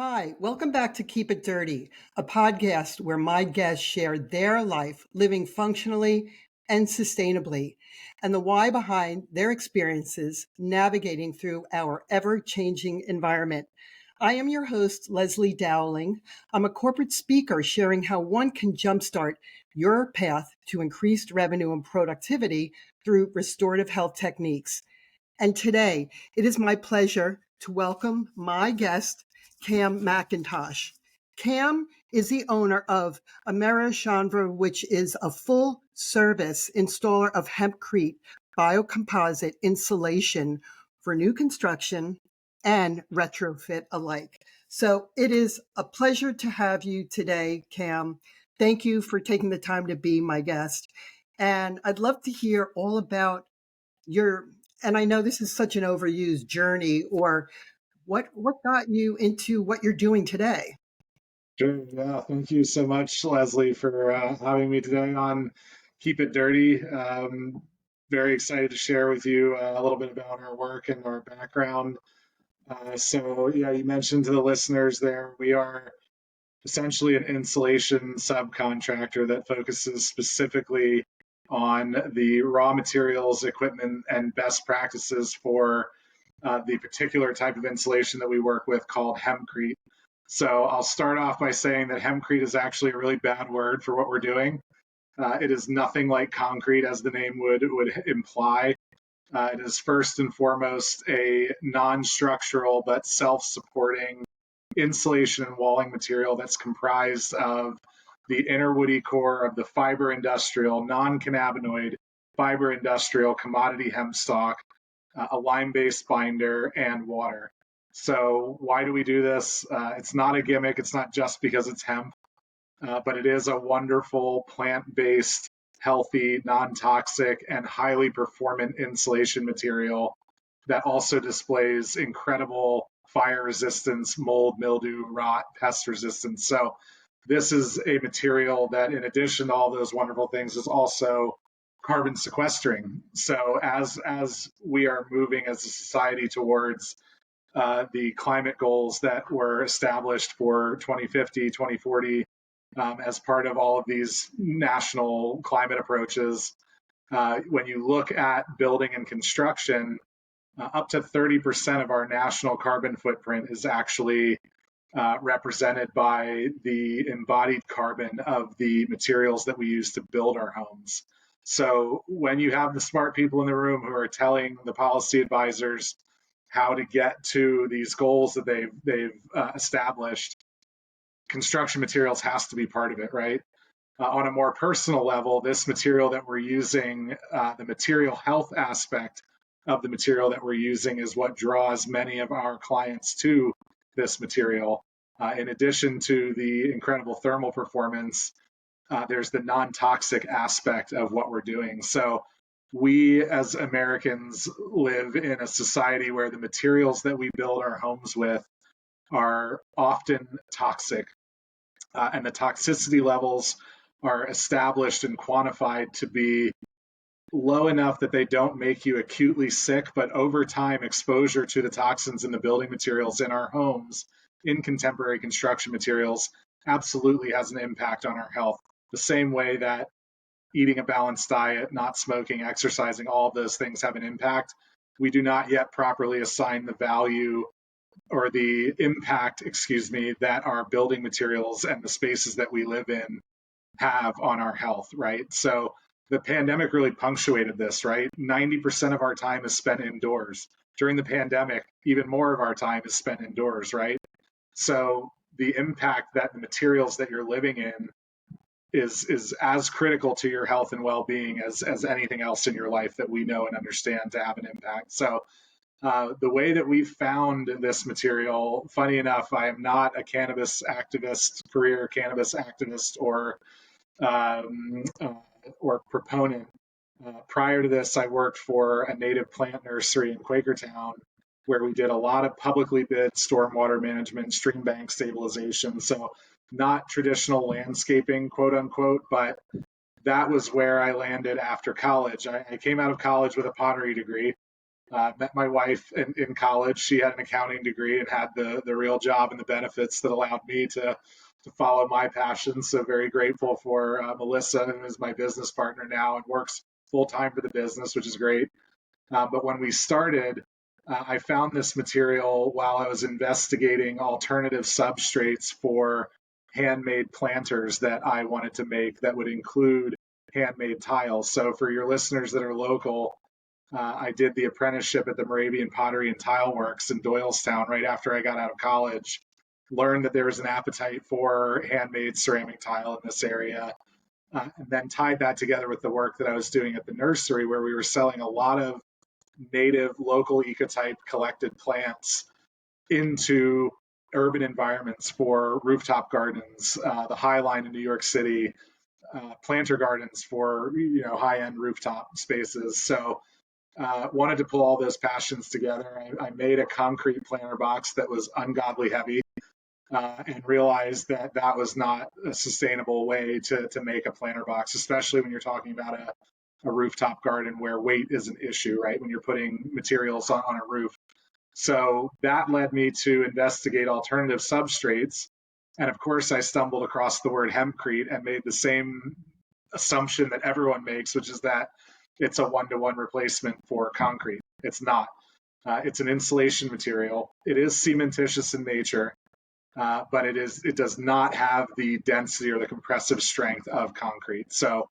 Hi, welcome back to Keep It Dirty, a podcast where my guests share their life living functionally and sustainably, and the why behind their experiences navigating through our ever-changing environment. I am your host, Leslie Dowling. I'm a corporate speaker sharing how one can jumpstart your path to increased revenue and productivity through restorative health techniques. And today, it is my pleasure to welcome my guest, Cam McIntosh. Cam is the owner of AmeriChanvre, which is a full-service installer of HempCrete biocomposite insulation for new construction and retrofit alike. So it is a pleasure to have you today, Cam. Thank you for taking the time to be my guest. And I'd love to hear all about your, and I know this is such an overused journey, or what got you into what you're doing today? Sure. Yeah. Thank you so much, Leslie, for having me today on Keep It Dirty. Very excited to share with you a little bit about our work and our background. Yeah, you mentioned to the listeners there, we are essentially an insulation subcontractor that focuses specifically on the raw materials, equipment, and best practices for the particular type of insulation that we work with called HempCrete. So I'll start off by saying that HempCrete is actually a really bad word for what we're doing. It is nothing like concrete, as the name would imply. It is first and foremost a non-structural but self-supporting insulation and walling material that's comprised of the inner woody core of the fiber industrial, non-cannabinoid fiber industrial commodity hemp stalk, a lime-based binder, and water. So why do we do this? It's not a gimmick. It's not just because it's hemp, but it is a wonderful plant-based, healthy, non-toxic, and highly performant insulation material that also displays incredible fire resistance, mold, mildew, rot, pest resistance. So this is a material that, in addition to all those wonderful things, is also carbon sequestering. So as we are moving as a society towards the climate goals that were established for 2050, 2040, as part of all of these national climate approaches, when you look at building and construction, up to 30% of our national carbon footprint is actually represented by the embodied carbon of the materials that we use to build our homes. So when you have the smart people in the room who are telling the policy advisors how to get to these goals that they've established, construction materials has to be part of it, right? On a more personal level, this material that we're using, the material health aspect of the material that we're using is what draws many of our clients to this material. In addition to the incredible thermal performance, there's the non-toxic aspect of what we're doing. So we as Americans live in a society where the materials that we build our homes with are often toxic, and the toxicity levels are established and quantified to be low enough that they don't make you acutely sick, but over time, exposure to the toxins in the building materials in our homes, in contemporary construction materials, absolutely has an impact on our health. The same way that eating a balanced diet, not smoking, exercising, all of those things have an impact. We do not yet properly assign the value or the impact, that our building materials and the spaces that we live in have on our health, right? So the pandemic really punctuated this, right? 90% of our time is spent indoors. During the pandemic, even more of our time is spent indoors, right? So the impact that the materials that you're living in is as critical to your health and well-being as anything else in your life that we know and understand to have an impact. So the way that we've found this material, funny enough, I am not a cannabis activist, career cannabis activist, or proponent. Prior to this, I worked for a native plant nursery in Quakertown, where we did a lot of publicly bid stormwater management, stream bank stabilization. So not traditional landscaping, quote unquote, but that was where I landed after college. I came out of college with a pottery degree. Met my wife in college. She had an accounting degree and had the real job and the benefits that allowed me to follow my passion. So very grateful for Melissa, who is my business partner now and works full time for the business, which is great. But when we started, I found this material while I was investigating alternative substrates for handmade planters that I wanted to make that would include handmade tiles. So for your listeners that are local, I did the apprenticeship at the Moravian Pottery and Tile Works in Doylestown right after I got out of college. Learned that there was an appetite for handmade ceramic tile in this area, and then tied that together with the work that I was doing at the nursery, where we were selling a lot of native, local ecotype collected plants into urban environments for rooftop gardens, the High Line in New York City, planter gardens for high-end rooftop spaces. So wanted to pull all those passions together. I made a concrete planter box that was ungodly heavy, and realized that that was not a sustainable way to make a planter box, especially when you're talking about a rooftop garden where weight is an issue, right? When you're putting materials on a roof. So that led me to investigate alternative substrates. And of course, I stumbled across the word HempCrete and made the same assumption that everyone makes, which is that it's a one-to-one replacement for concrete. It's not. It's an insulation material. It is cementitious in nature, but it does not have the density or the compressive strength of concrete. So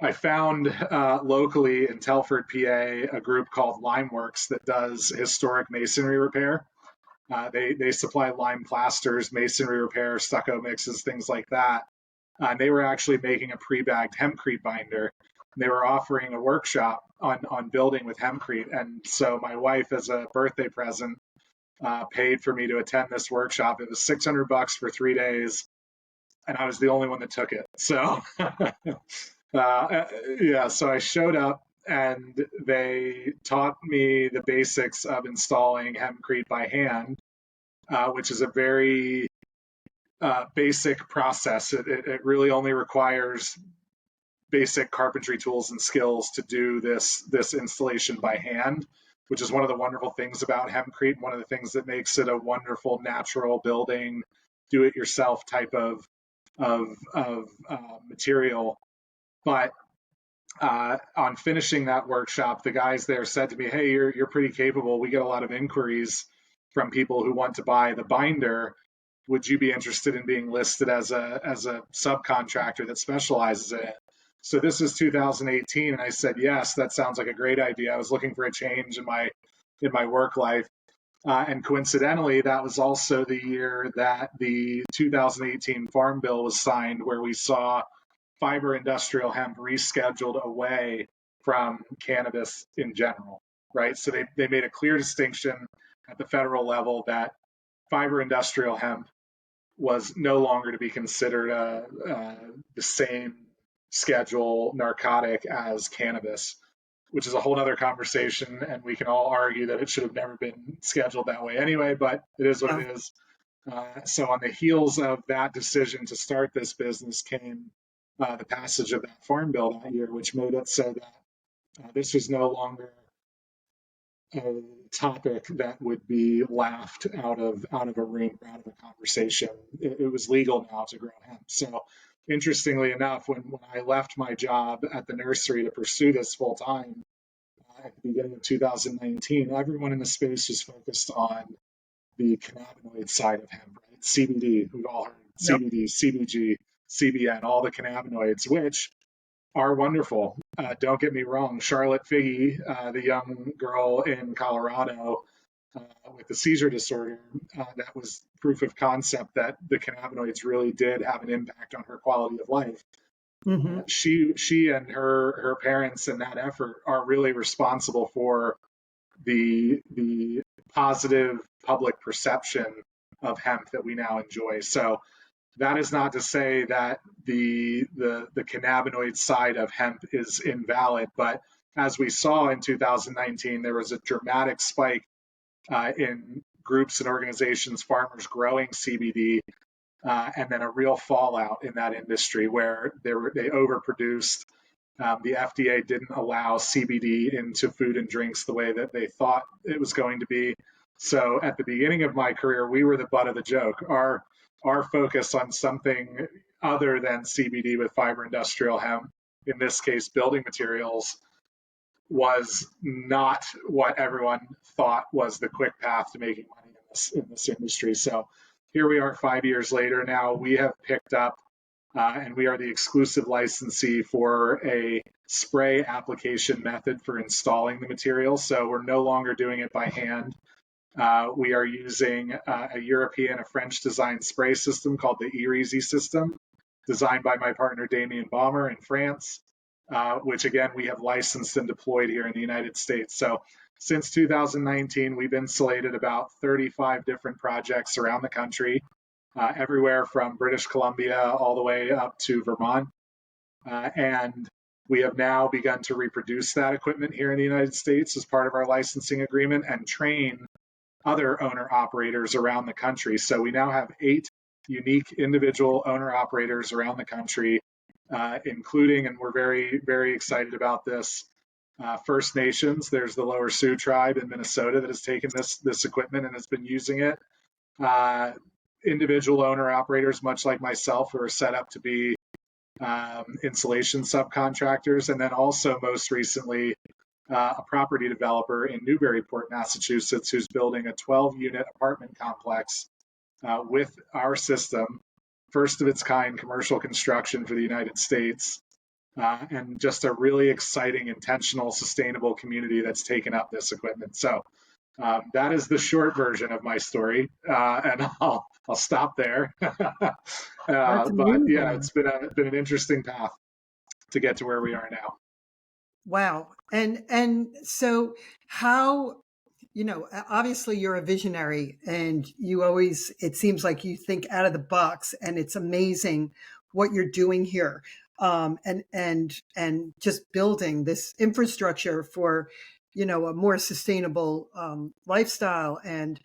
I found locally in Telford, PA, a group called Limeworks that does historic masonry repair. They supply lime plasters, masonry repair, stucco mixes, things like that. They were actually making a pre-bagged HempCrete binder. They were offering a workshop on building with HempCrete. And so my wife, as a birthday present, paid for me to attend this workshop. It was $600 for 3 days, and I was the only one that took it. So so I showed up and they taught me the basics of installing HempCrete by hand, which is a very basic process. It really only requires basic carpentry tools and skills to do this installation by hand, which is one of the wonderful things about HempCrete. One of the things that makes it a wonderful natural building, do-it-yourself type of material. But on finishing that workshop, the guys there said to me, "Hey, you're pretty capable. We get a lot of inquiries from people who want to buy the binder. Would you be interested in being listed as a subcontractor that specializes in it?" So this is 2018, and I said, "Yes, that sounds like a great idea." I was looking for a change in my work life, and coincidentally, that was also the year that the 2018 Farm Bill was signed, where we saw fiber industrial hemp rescheduled away from cannabis in general, right? So they made a clear distinction at the federal level that fiber industrial hemp was no longer to be considered the same schedule narcotic as cannabis, which is a whole other conversation. And we can all argue that it should have never been scheduled that way anyway, but it is what it is. So on the heels of that decision to start this business came the passage of that Farm Bill that year, which made it so that this was no longer a topic that would be laughed out of a room or out of a conversation. It was legal now to grow hemp. So interestingly enough, when I left my job at the nursery to pursue this full time at the beginning of 2019, everyone in the space was focused on the cannabinoid side of hemp, right? CBD, we've all heard CBD, CBG, CBN, all the cannabinoids, which are wonderful. Don't get me wrong. Charlotte Figge, the young girl in Colorado with the seizure disorder, that was proof of concept that the cannabinoids really did have an impact on her quality of life. Mm-hmm. She and her parents in that effort are really responsible for the positive public perception of hemp that we now enjoy. So that is not to say that the cannabinoid side of hemp is invalid, but as we saw in 2019, there was a dramatic spike in groups and organizations, farmers growing CBD, and then a real fallout in that industry where they overproduced the FDA didn't allow CBD into food and drinks the way that they thought it was going to be. So at the beginning of my career, we were the butt of the joke. Our focus on something other than CBD with fiber industrial hemp, in this case, building materials, was not what everyone thought was the quick path to making money in this industry. So here we are 5 years later now. We have picked up and we are the exclusive licensee for a spray application method for installing the material. So we're no longer doing it by hand. We are using a European, a French designed spray system called the Easy system, designed by my partner Damien Baumer in France, which again, we have licensed and deployed here in the United States. So since 2019, we've insulated about 35 different projects around the country, everywhere from British Columbia all the way up to Vermont. And we have now begun to reproduce that equipment here in the United States as part of our licensing agreement and train other owner operators around the country. So we now have 8 unique individual owner operators around the country, including, and we're very, very excited about this, First Nations. There's the Lower Sioux tribe in Minnesota that has taken this equipment and has been using it. Individual owner operators, much like myself, who are set up to be insulation subcontractors, and then also most recently a property developer in Newburyport, Massachusetts, who's building a 12-unit apartment complex with our system, first of its kind commercial construction for the United States, and just a really exciting, intentional, sustainable community that's taken up this equipment. So that is the short version of my story, and I'll stop there. But yeah, it's been an interesting path to get to where we are now. Wow. And so how, obviously you're a visionary and you always, it seems like you think out of the box, and it's amazing what you're doing here. And just building this infrastructure for, a more sustainable lifestyle, and,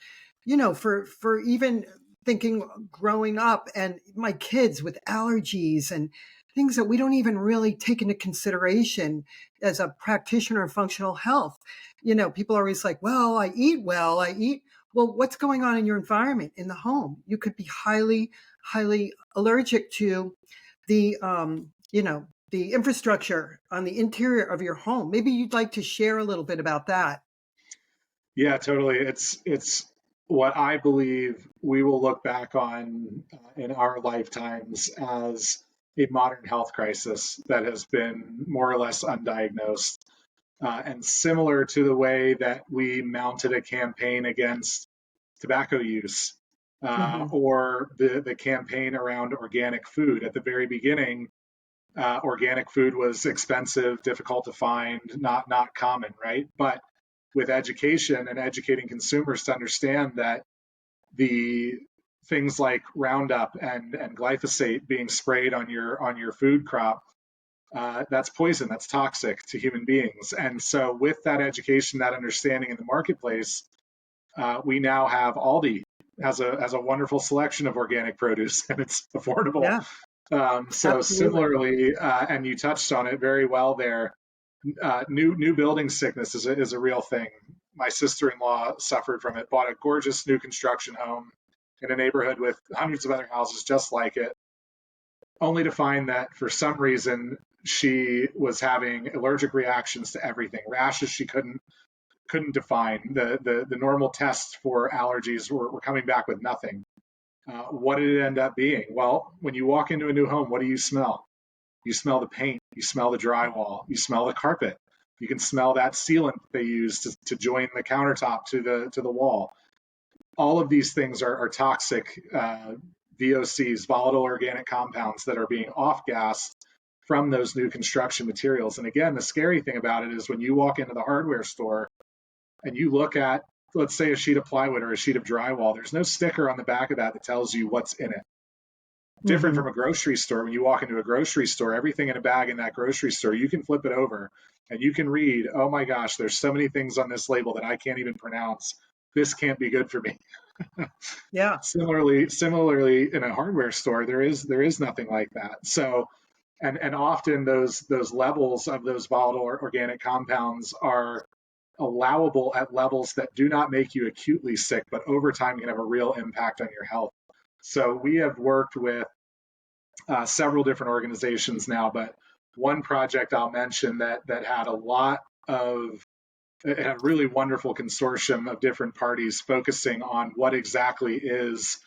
for even thinking growing up and my kids with allergies and things that we don't even really take into consideration as a practitioner of functional health. People are always like, well, I eat well. Well, what's going on in your environment in the home? You could be highly, highly allergic to the, the infrastructure on the interior of your home. Maybe you'd like to share a little bit about that. Yeah, totally. It's what I believe we will look back on in our lifetimes as a modern health crisis that has been more or less undiagnosed. And similar to the way that we mounted a campaign against tobacco use, or the campaign around organic food. At the very beginning, organic food was expensive, difficult to find, not common, right? But with education and educating consumers to understand that the things like Roundup and glyphosate being sprayed on your food crop, that's poison, that's toxic to human beings. And so with that education, that understanding in the marketplace, we now have Aldi has a wonderful selection of organic produce, and it's affordable. Yeah, So absolutely. similarly, and you touched on it very well there, new building sickness is a real thing. My sister-in-law suffered from it, bought a gorgeous new construction home in a neighborhood with hundreds of other houses just like it, only to find that for some reason she was having allergic reactions to everything, rashes she couldn't define. The normal tests for allergies were coming back with nothing. What did it end up being? Well, when you walk into a new home, what do you smell? You smell the paint, you smell the drywall, you smell the carpet. You can smell that sealant they use to join the countertop to the wall. All of these things are toxic VOCs, volatile organic compounds, that are being off-gassed from those new construction materials. And again, the scary thing about it is when you walk into the hardware store and you look at, let's say, a sheet of plywood or a sheet of drywall, there's no sticker on the back of that tells you what's in it. Different from a grocery store. When you walk into a grocery store, everything in a bag in that grocery store, you can flip it over and you can read, oh my gosh, there's so many things on this label that I can't even pronounce. This can't be good for me. Yeah. Similarly, in a hardware store, there is nothing like that. So And often those levels of those volatile organic compounds are allowable at levels that do not make you acutely sick, but over time can have a real impact on your health. So we have worked with several different organizations now, but one project I'll mention that had a lot of it had a really wonderful consortium of different parties focusing on what exactly is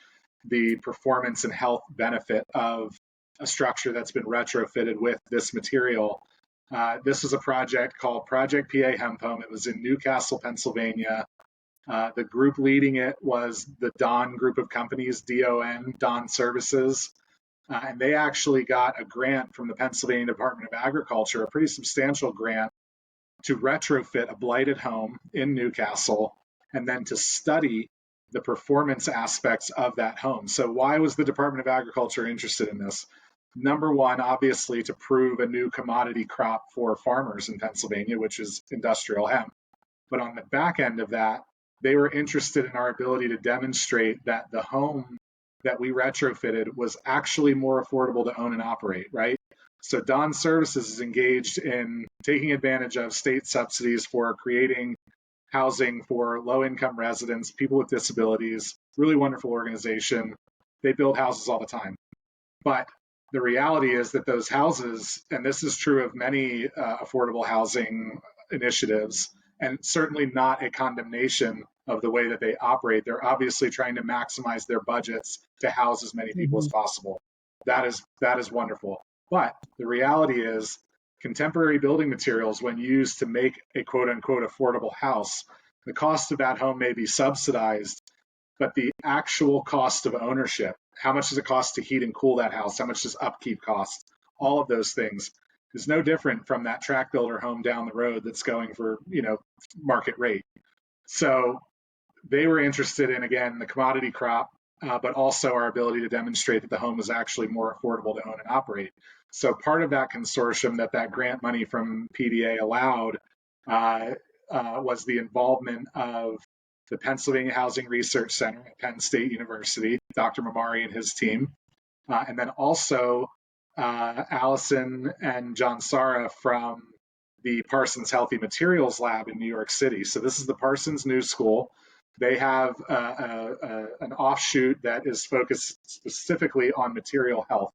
the performance and health benefit of a structure that's been retrofitted with this material. This was a project called Project PA Hemp Home. It was in Newcastle, Pennsylvania. The group leading it was the Don group of companies, DON, Don Services. And they actually got a grant from the Pennsylvania Department of Agriculture, a pretty substantial grant, to retrofit a blighted home in Newcastle and then to study the performance aspects of that home. So why was the Department of Agriculture interested in this? Number one, obviously, to prove a new commodity crop for farmers in Pennsylvania, which is industrial hemp. But on the back end of that, they were interested in our ability to demonstrate that the home that we retrofitted was actually more affordable to own and operate, right? So Don Services is engaged in taking advantage of state subsidies for creating housing for low-income residents, people with disabilities, really wonderful organization. They build houses all the time. But the reality is that those houses, and this is true of many affordable housing initiatives, and certainly not a condemnation of the way that they operate. They're obviously trying to maximize their budgets to house as many people as possible. That is wonderful. But the reality is contemporary building materials, when used to make a quote unquote affordable house, the cost of that home may be subsidized, but the actual cost of ownership, how much does it cost to heat and cool that house? How much does upkeep cost? All of those things is no different from that track builder home down the road that's going for, market rate. So they were interested in, again, the commodity crop, but also our ability to demonstrate that the home is actually more affordable to own and operate. So part of that consortium that grant money from PDA allowed was the involvement of the Pennsylvania Housing Research Center at Penn State University, Dr. Mamari and his team, and then also Allison and John Sara from the Parsons Healthy Materials Lab in New York City. So this is the Parsons New School. They have an offshoot that is focused specifically on material health.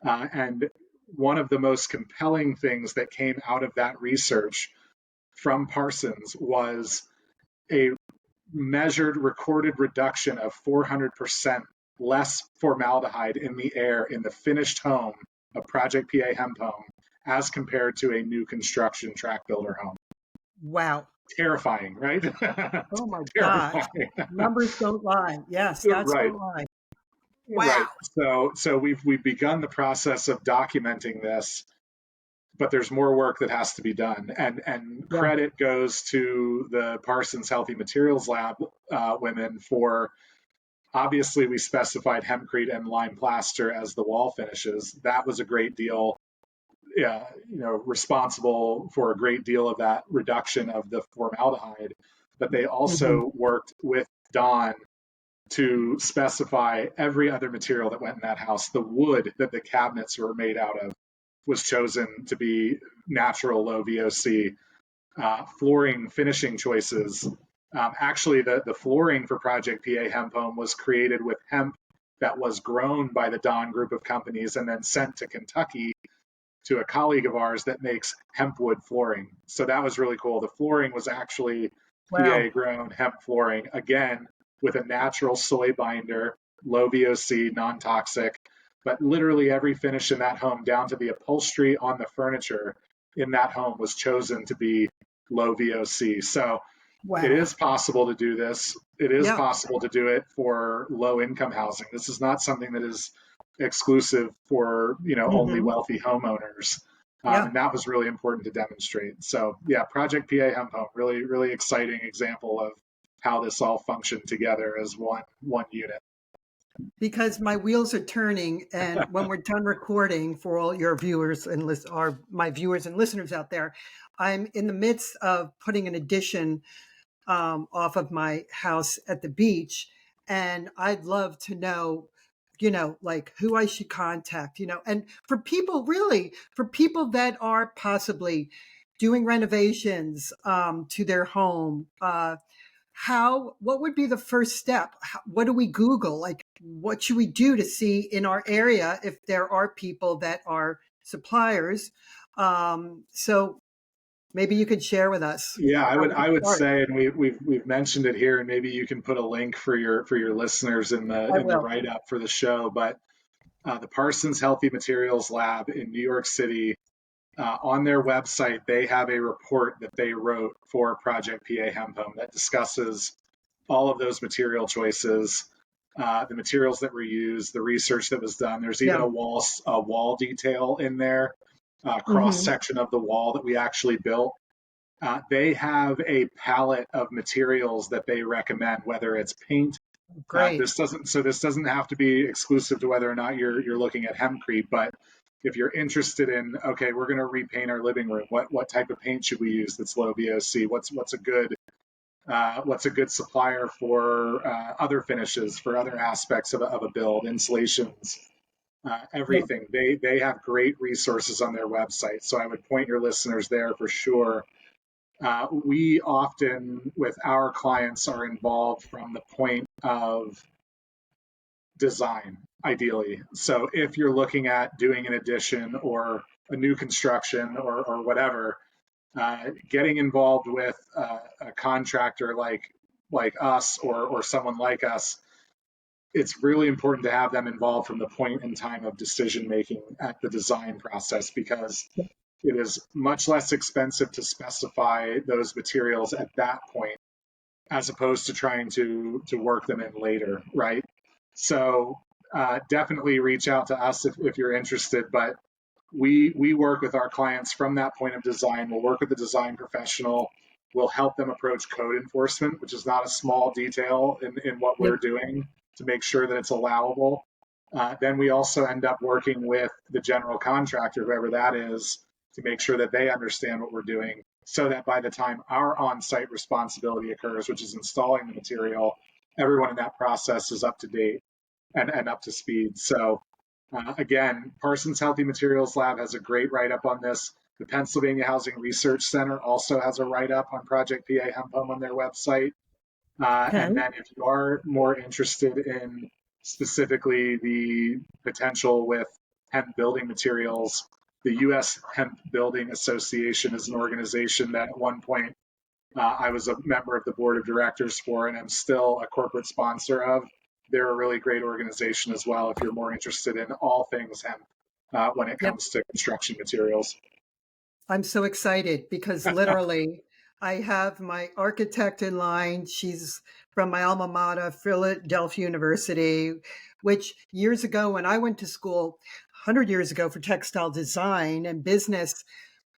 And one of the most compelling things that came out of that research from Parsons was a measured, recorded reduction of 400% less formaldehyde in the air in the finished home of Project PA Hemp Home as compared to a new construction track builder home. Wow. Terrifying, right? Oh my God. Numbers don't lie. Yes, that's right. don't lie. Wow. Wow. So we've begun the process of documenting this, but there's more work that has to be done. And credit goes to the Parsons Healthy Materials Lab women for, obviously we specified HempCrete and lime plaster as the wall finishes. That was a great deal. Yeah, responsible for a great deal of that reduction of the formaldehyde, but they also worked with Don to specify every other material that went in that house. The wood that the cabinets were made out of was chosen to be natural, low VOC. Flooring finishing choices. Actually, the flooring for Project PA Hemp Home was created with hemp that was grown by the Don group of companies and then sent to Kentucky to a colleague of ours that makes hempwood flooring. So that was really cool. The flooring was actually PA grown hemp flooring, again, with a natural soy binder, low VOC, non-toxic, but literally every finish in that home, down to the upholstery on the furniture in that home, was chosen to be low VOC. So it is possible to do this. It is possible to do it for low income housing. This is not something that is exclusive for only wealthy homeowners, and that was really important to demonstrate. So Project PA Hemp Home, really exciting example of how this all functioned together as one unit. Because my wheels are turning, and when we're done recording, for all your viewers and my viewers and listeners out there, I'm in the midst of putting an addition off of my house at the beach, and I'd love to know like who I should contact, and for people, really, for people that are possibly doing renovations to their home, what would be the first step? What do we Google? Like, what should we do to see in our area if there are people that are suppliers? So maybe you could share with us Yeah, I how would we I would start. say, and we've mentioned it here, and maybe you can put a link for your listeners I in the will. write up for the show. But the Parsons Healthy Materials Lab in New York City, on their website, they have a report that they wrote for Project PA Hemp Home that discusses all of those material choices, the materials that were used, the research that was done. There's even Yeah. a wall detail in there, cross Hmm. section of the wall that we actually built. They have a palette of materials that they recommend, whether it's paint. Great. This doesn't have to be exclusive to whether or not you're looking at HempCrete, but if you're interested in, okay, we're going to repaint our living room. What type of paint should we use that's low VOC? What's a good supplier for other finishes, for other aspects of a build, insulations, Yeah. everything. They have great resources on their website. So I would point your listeners there for sure. We often, with our clients, are involved from the point of design, ideally. So if you're looking at doing an addition or a new construction or whatever, getting involved with a contractor like us or someone like us, it's really important to have them involved from the point in time of decision making at the design process, because it is much less expensive to specify those materials at that point as opposed to trying to work them in later, right? So definitely reach out to us if you're interested. But we work with our clients from that point of design. We'll work with the design professional. We'll help them approach code enforcement, which is not a small detail in what Yeah. we're doing to make sure that it's allowable. Then we also end up working with the general contractor, whoever that is, to make sure that they understand what we're doing, so that by the time our on-site responsibility occurs, which is installing the material, everyone in that process is up to date and up to speed. So again, Parsons Healthy Materials Lab has a great write-up on this. The Pennsylvania Housing Research Center also has a write-up on Project PA Hemp Home on their website. Okay. And then if you are more interested in specifically the potential with hemp building materials, the U.S. Hemp Building Association is an organization that at one point I was a member of the board of directors for, and I'm still a corporate sponsor of. They're a really great organization as well if you're more interested in all things hemp when it Yep. comes to construction materials. I'm so excited because literally I have my architect in line. She's from my alma mater, Philadelphia University, which years ago when I went to school, 100 years ago, for textile design and business,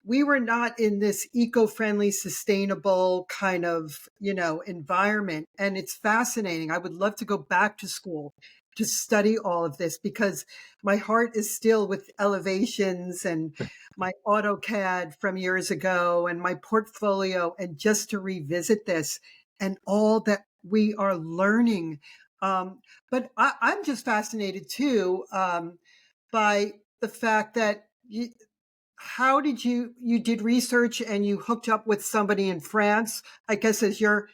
we were not in this eco-friendly, sustainable kind of, environment. And it's fascinating. I would love to go back to school to study all of this because my heart is still with elevations and my AutoCAD from years ago and my portfolio, and just to revisit this and all that we are learning. But I'm just fascinated too, by the fact that how did you did research and you hooked up with somebody in France, I guess, as you're,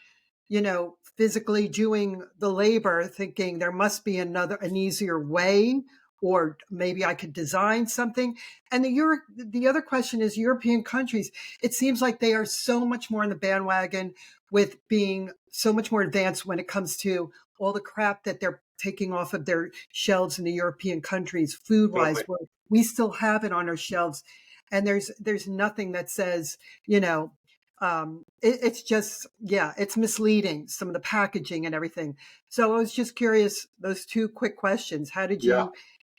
physically doing the labor, thinking there must be an easier way, or maybe I could design something. And the other question is European countries. It seems like they are so much more in the bandwagon with being so much more advanced when it comes to all the crap that they're taking off of their shelves in the European countries, food wise, Totally. where we still have it on our shelves. And there's nothing that says, it's just, yeah, it's misleading, some of the packaging and everything. So I was just curious, those two quick questions. How did Yeah. you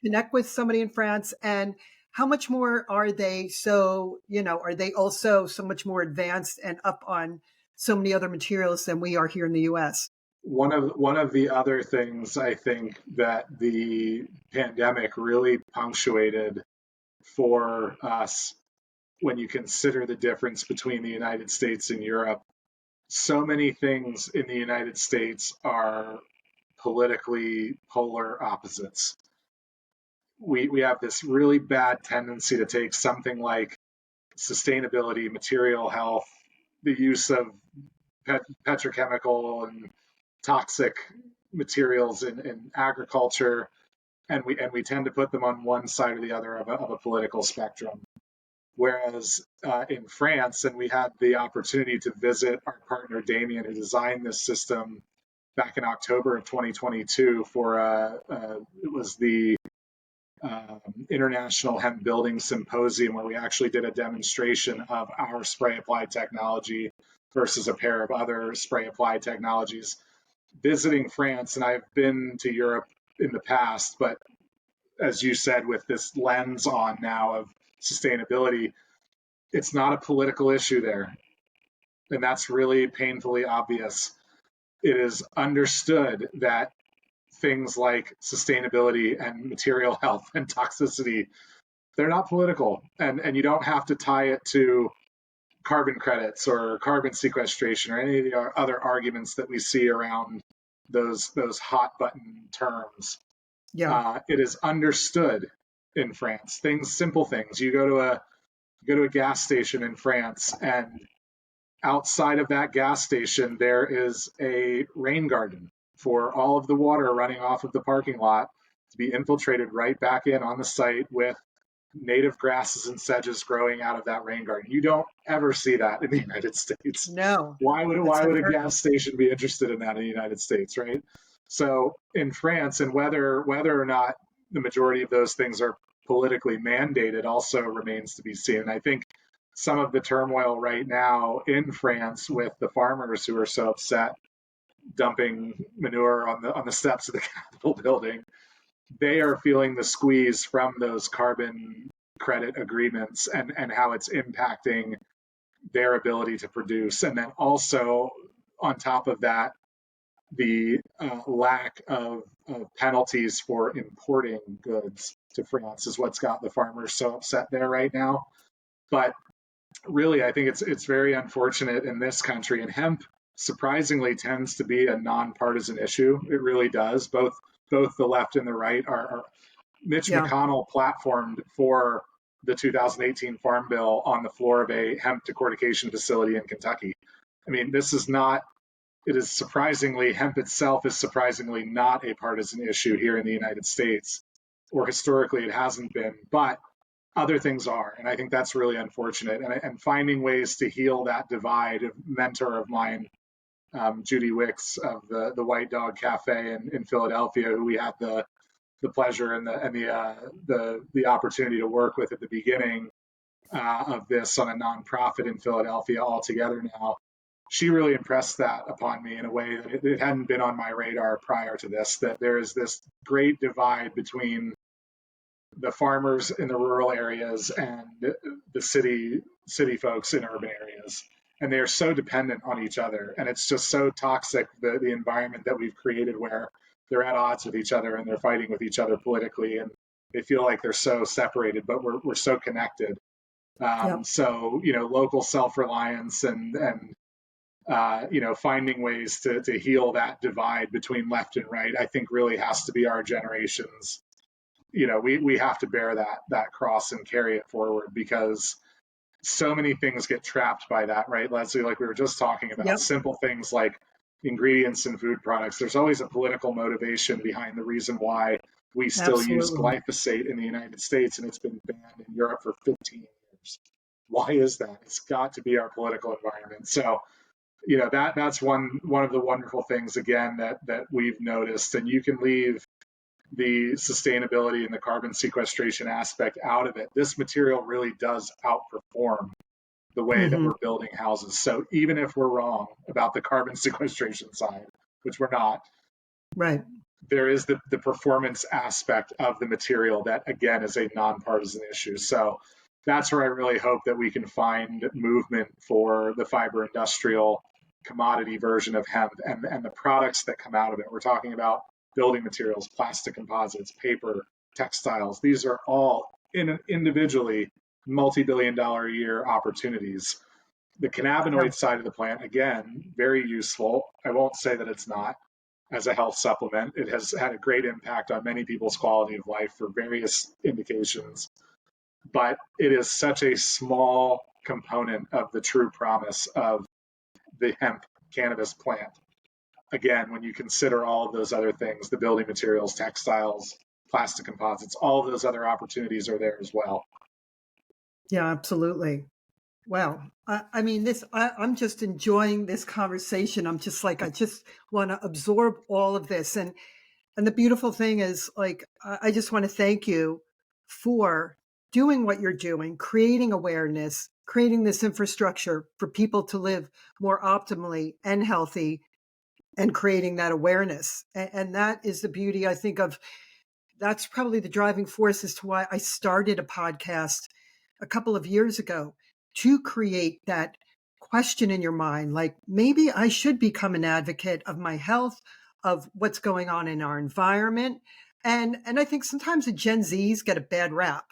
connect with somebody in France, and how much more are they? So, are they also so much more advanced and up on so many other materials than we are here in the US? One of the other things I think that the pandemic really punctuated for us, when you consider the difference between the United States and Europe, so many things in the United States are politically polar opposites. We have this really bad tendency to take something like sustainability, material health, the use of petrochemical and toxic materials in agriculture, and we tend to put them on one side or the other of a political spectrum. Whereas in France, and we had the opportunity to visit our partner Damien, who designed this system back in October of 2022 for it was the International Hemp Building Symposium, where we actually did a demonstration of our spray applied technology versus a pair of other spray applied technologies. Visiting France, and I've been to Europe in the past, but as you said, with this lens on now of sustainability, it's not a political issue there. And that's really painfully obvious. It is understood that things like sustainability and material health and toxicity, they're not political. And you don't have to tie it to carbon credits or carbon sequestration or any of the other arguments that we see around those hot button terms. Yeah. It is understood in France. Simple things. You go to a gas station in France, and outside of that gas station, there is a rain garden for all of the water running off of the parking lot to be infiltrated right back in on the site with native grasses and sedges growing out of that rain garden. You don't ever see that in the United States. No. Why would a gas station be interested in that in the United States, right? So in France, and whether or not the majority of those things are politically mandated also remains to be seen. I think some of the turmoil right now in France with the farmers who are so upset dumping manure on the steps of the Capitol building, they are feeling the squeeze from those carbon credit agreements and how it's impacting their ability to produce. And then also on top of that, the lack of penalties for importing goods to France is what's got the farmers so upset there right now. But really, I think it's very unfortunate in this country. And hemp surprisingly tends to be a nonpartisan issue. It really does. Both the left and the right are Mitch McConnell platformed for the 2018 Farm Bill on the floor of a hemp decortication facility in Kentucky. I mean, hemp itself is surprisingly not a partisan issue here in the United States, or historically it hasn't been, but other things are. And I think that's really unfortunate. And finding ways to heal that divide. A mentor of mine, Judy Wicks of the White Dog Cafe in Philadelphia, who we had the pleasure and the opportunity to work with at the beginning of this on a nonprofit in Philadelphia altogether now. She really impressed that upon me in a way that it hadn't been on my radar prior to this, that there is this great divide between the farmers in the rural areas and the city folks in urban areas. And they are so dependent on each other. And it's just so toxic, the environment that we've created where they're at odds with each other and they're fighting with each other politically. And they feel like they're so separated, but we're so connected. So, local self-reliance and finding ways to heal that divide between left and right, I think really has to be our generation's. We have to bear that cross and carry it forward, because so many things get trapped by that, right, Leslie? Like we were just talking about, simple things like ingredients in food products. There's always a political motivation behind the reason why we still use glyphosate in the United States, and it's been banned in Europe for 15 years. Why is that? It's got to be our political environment. So, that's one of the wonderful things, again, that we've noticed. And you can leave the sustainability and the carbon sequestration aspect out of it. This material really does outperform the way that we're building houses. So even if we're wrong about the carbon sequestration side, which we're not, right, there is the performance aspect of the material that, again, is a nonpartisan issue. So that's where I really hope that we can find movement for the fiber industrial commodity version of hemp and the products that come out of it. We're talking about building materials, plastic composites, paper, textiles. These are all individually multi-billion-dollar a year opportunities. The cannabinoid side of the plant, again, very useful. I won't say that it's not. as a health supplement. It has had a great impact on many people's quality of life for various indications, but it is such a small component of the true promise of the hemp cannabis plant. Again, when you consider all of those other things, the building materials, textiles, plastic composites, all of those other opportunities are there as well. Yeah, absolutely. Wow. I mean, I'm just enjoying this conversation. I'm just like, I just want to absorb all of this. And the beautiful thing is, like, I just want to thank you for doing what you're doing, creating awareness, creating this infrastructure for people to live more optimally and healthy, and creating that awareness. And that is the beauty, I think, of that's probably the driving force as to why I started a podcast a couple of years ago, to create that question in your mind, like, maybe I should become an advocate of my health, of what's going on in our environment. And I think sometimes the Gen Zs get a bad rap,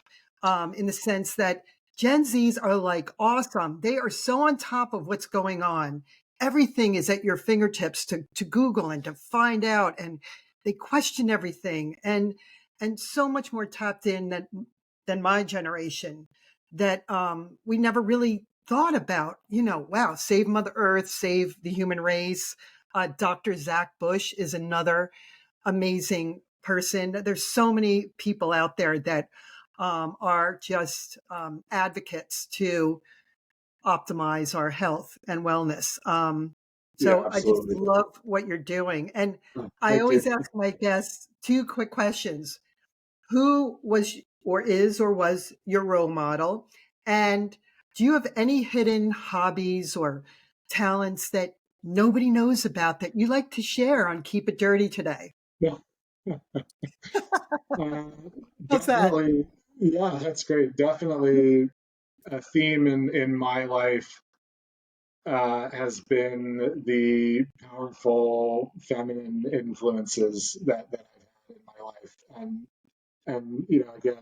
in the sense that Gen Zs are like awesome. They are so on top of what's going on. Everything is at your fingertips to Google and to find out, and they question everything. And so much more tapped in than my generation, that we never really thought about, wow, save Mother Earth, save the human race. Dr. Zach Bush is another amazing person. There's so many people out there that are just advocates to optimize our health and wellness. Yeah, So I just absolutely. love what you're doing. And I Thank you. always ask my guests two quick questions. Who was or is or was your role model? And do you have any hidden hobbies or talents that nobody knows about that you like to share on Keep It Dirty today? Yeah. Uh, How's that? Definitely, yeah, that's great. Definitely a theme in my life has been the powerful feminine influences that I've had in my life. And again,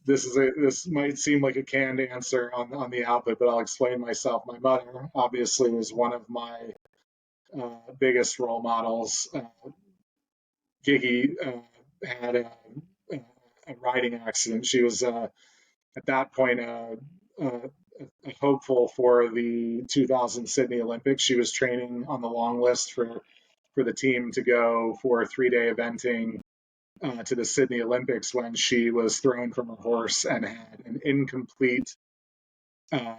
this might seem like a canned answer on the output, but I'll explain myself. My mother obviously was one of my biggest role models. Gigi had a riding accident. She was at that point a hopeful for the 2000 Sydney Olympics. She was training on the long list for the team to go for 3-day eventing to the Sydney Olympics when she was thrown from her horse and had an incomplete, uh,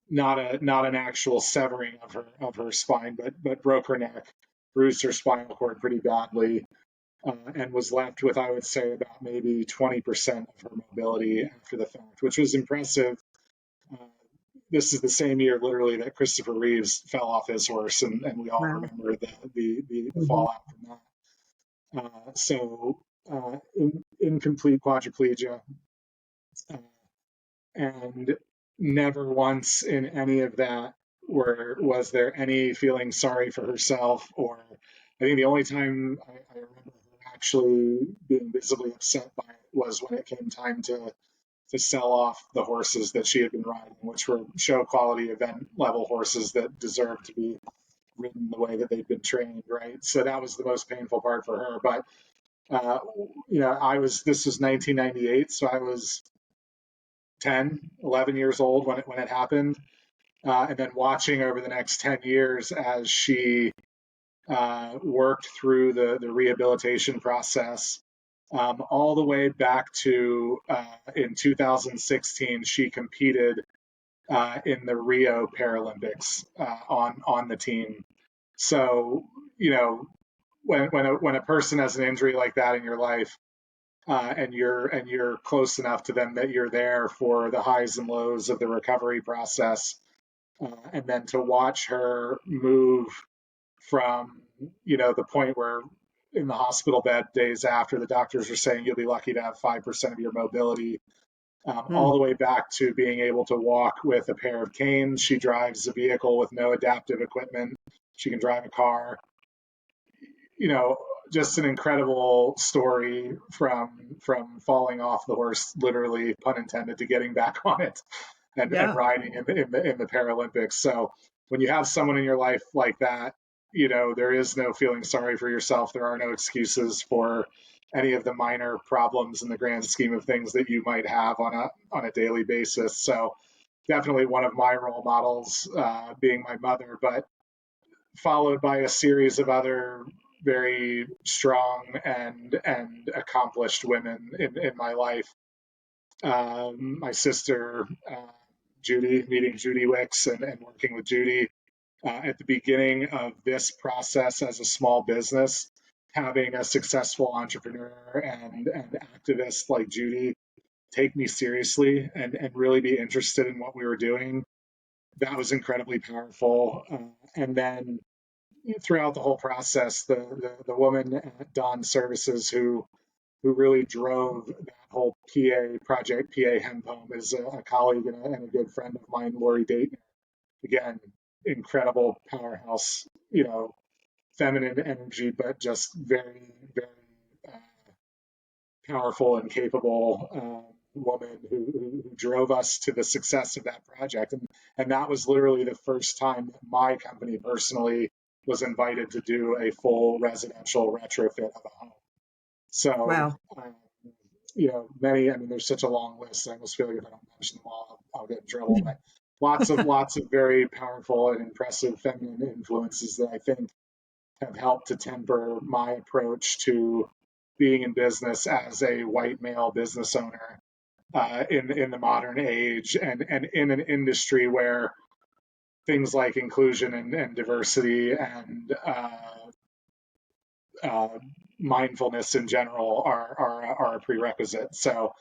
not an actual severing of her spine, but broke her neck, bruised her spinal cord pretty badly, and was left with, I would say, about maybe 20% of her mobility after the fact, which was impressive. Uh, this is the same year, literally, that Christopher Reeves fell off his horse, and we all Wow. remember the Mhm. fallout from that. Incomplete quadriplegia, uh, and never once in any of that was there any feeling sorry for herself. Or I think the only time I remember her actually being visibly upset by it was when it came time to sell off the horses that she had been riding, which were show quality event level horses that deserved to be ridden the way that they'd been trained, right? So that was the most painful part for her. But uh, this was 1998, so I was 10, 11 years old when it happened. And then watching over the next 10 years as she worked through the rehabilitation process, all the way back to in 2016, she competed in the Rio Paralympics on the team. So, when a person has an injury like that in your life, and you're close enough to them that you're there for the highs and lows of the recovery process, and then to watch her move from the point where in the hospital bed days after the doctors are saying you'll be lucky to have 5% of your mobility, all Mm. the way back to being able to walk with a pair of canes. She drives a vehicle with no adaptive equipment. She can drive a car. you know, just an incredible story from falling off the horse, literally pun intended, to getting back on it and Yeah. riding in the Paralympics. So when you have someone in your life like that, there is no feeling sorry for yourself. There are no excuses for any of the minor problems in the grand scheme of things that you might have on a daily basis. So definitely one of my role models being my mother, but followed by a series of other very strong and accomplished women in my life. My sister, Judy, meeting Judy Wicks and working with Judy at the beginning of this process as a small business, having a successful entrepreneur and activist like Judy take me seriously and really be interested in what we were doing. That was incredibly powerful. And then throughout the whole process, the woman at Dawn Services who really drove that whole PA project, PA Hemp Home, is a colleague and a good friend of mine, Lori Dayton. Again, incredible powerhouse, feminine energy, but just very, very powerful and capable woman who drove us to the success of that project. And that was literally the first time that my company personally was invited to do a full residential retrofit of a home. So, Wow. many, I mean, there's such a long list. I almost feel like if I don't mention them all, I'll get in trouble. But lots of very powerful and impressive feminine influences that I think have helped to temper my approach to being in business as a white male business owner in the modern age, and in an industry where things like inclusion and diversity and mindfulness in general are a prerequisite. So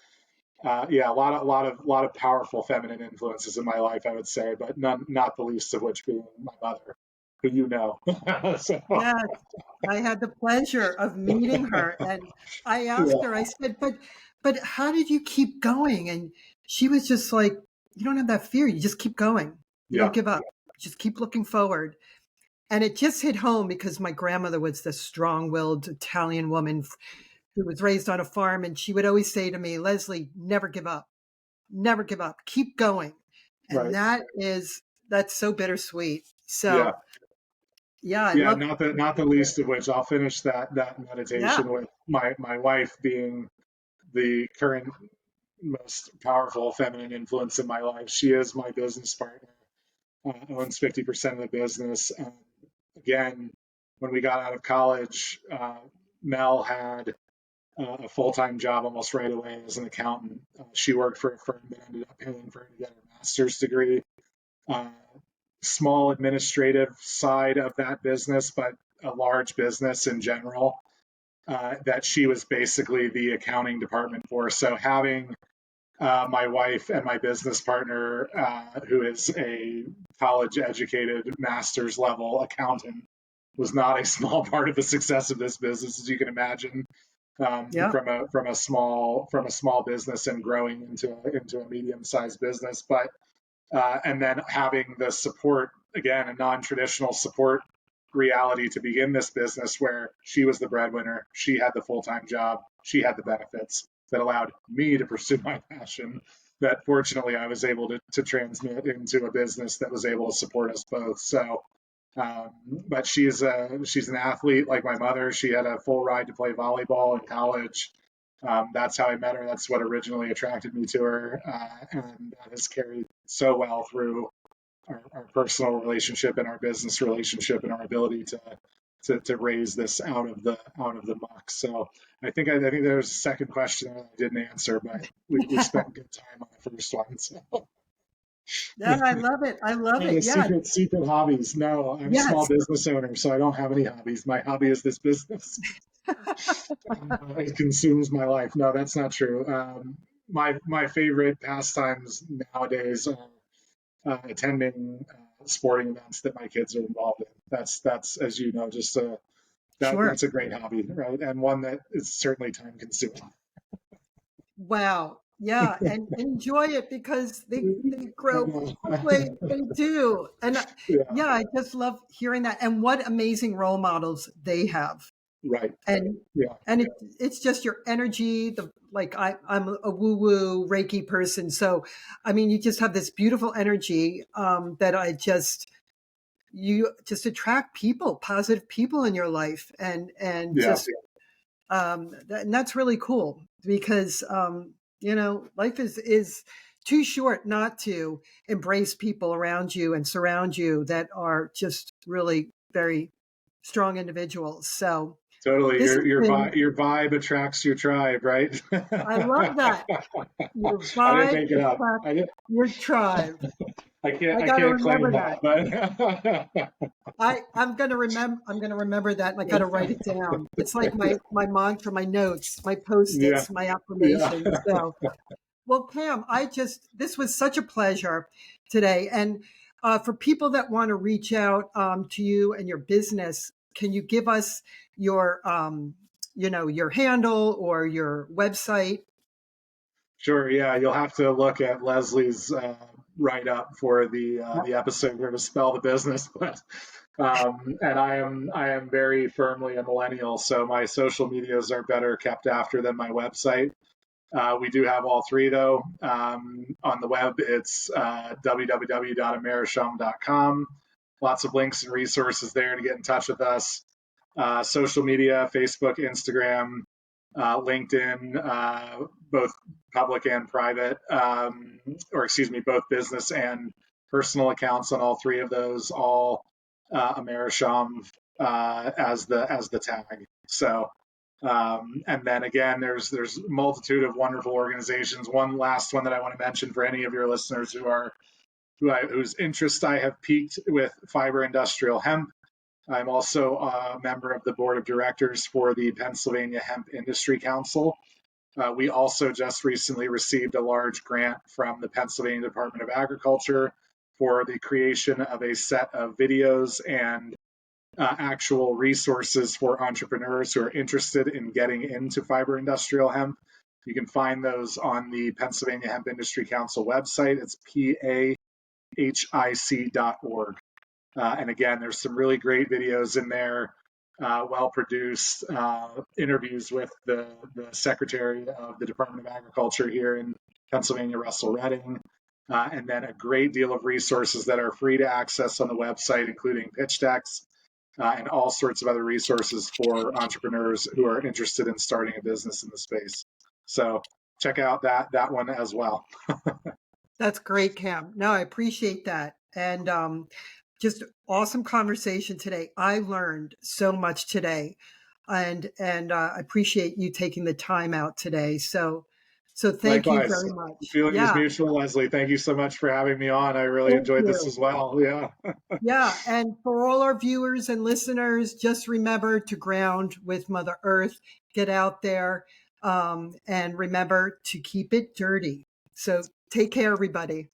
yeah, a lot of powerful feminine influences in my life, I would say, but not the least of which being my mother, who so, Yes, I had the pleasure of meeting her, and I asked her, yeah, I said, but how did you keep going? And she was just like, you don't have that fear. You just keep going. You don't yeah, give up. Just keep looking forward. And it just hit home because my grandmother was this strong-willed Italian woman who was raised on a farm, and she would always say to me, Leslie, never give up. Never give up. Keep going. And right, that's so bittersweet. yeah. So yeah, I Yeah, love, not the least of which I'll finish that yeah. meditation with my wife being the current most powerful feminine influence in my life. She is my business partner, owns 50% of the business. And again, when we got out of college, Mel had a full-time job almost right away as an accountant. She worked for a firm that ended up paying for her to get her master's degree. Uh, Small administrative side of that business, but a large business in general, that she was basically the accounting department for. So having my wife and my business partner, who is a college educated master's level accountant, was not a small part of the success of this business, as you can imagine. Yeah. From a small business and growing into a medium sized business, but and then having the support, again, a non-traditional support reality to begin this business where she was the breadwinner, she had the full-time job, she had the benefits that allowed me to pursue my passion, that fortunately I was able to transmit into a business that was able to support us both. So but she's an athlete like my mother. She had a full ride to play volleyball in college. That's how I met her. That's what originally attracted me to her, and that has carried so well through our personal relationship and our business relationship and our ability to raise this out of the muck. So I think there was a second question that I didn't answer, but we spent good time on the first one. So. Yeah, I love it. I love Oh, the it. Yeah. secret hobbies. No, I'm a small Yes. business owner, so I don't have any hobbies. My hobby is this business. It consumes my life. No, that's not true. My favorite pastimes nowadays are attending sporting events that my kids are involved in. That's as you know, just Sure. that's a great hobby, right? And one that is certainly time consuming. Wow. Yeah, and enjoy it because they grow quickly. They do. And Yeah, yeah, I just love hearing that. And what amazing role models they have. right. And Yeah, it's just your energy, the like I'm a woo-woo Reiki person. So I mean you just have this beautiful energy that I just you just attract people, positive people in your life, and Yeah, just and that's really cool because life is too short not to embrace people around you and surround you that are just really very strong individuals. So totally. this has been, Your vibe attracts your tribe, right? I love that. Your I didn't vibe make it up. attracts your tribe. I I got to can't remember claim that. that, but I'm gonna remember that, and I got to write it down. It's like my mantra, my notes, my yeah, post-its, my yeah. affirmations. So, well, Cam, this was such a pleasure today. And for people that want to reach out to you and your business, can you give us your, your handle or your website? Sure. Yeah, you'll have to look at Leslie's write up for Yeah. the episode here to spell the business. But and I am very firmly a millennial, so my social medias are better kept after than my website. We do have all three though. On the web, it's www.americhanvre.com. Lots of links and resources there to get in touch with us. Social media, Facebook, Instagram, LinkedIn, both public and private, or excuse me, both business and personal accounts on all three of those, all AmeriChanvre as the tag. So, and then again, there's a multitude of wonderful organizations. One last one that I want to mention for any of your listeners whose interest I have piqued with fiber industrial hemp. I'm also a member of the board of directors for the Pennsylvania Hemp Industry Council. We also just recently received a large grant from the Pennsylvania Department of Agriculture for the creation of a set of videos and actual resources for entrepreneurs who are interested in getting into fiber industrial hemp. You can find those on the Pennsylvania Hemp Industry Council website. It's PAHIC.org. And again, there's some really great videos in there, well produced interviews with the Secretary of the Department of Agriculture here in Pennsylvania, Russell Redding, and then a great deal of resources that are free to access on the website, including pitch decks and all sorts of other resources for entrepreneurs who are interested in starting a business in the space. So check out that one as well. That's great, Cam. No, I appreciate that. And just awesome conversation today. I learned so much today, and I appreciate you taking the time out today. So thank you Likewise, very much. feeling is Yeah, mutual, Leslie. Thank you so much for having me on. I really thank enjoyed this you. as well. Yeah. Yeah, and for all our viewers and listeners, just remember to ground with Mother Earth. Get out there, and remember to keep it dirty. So take care, everybody.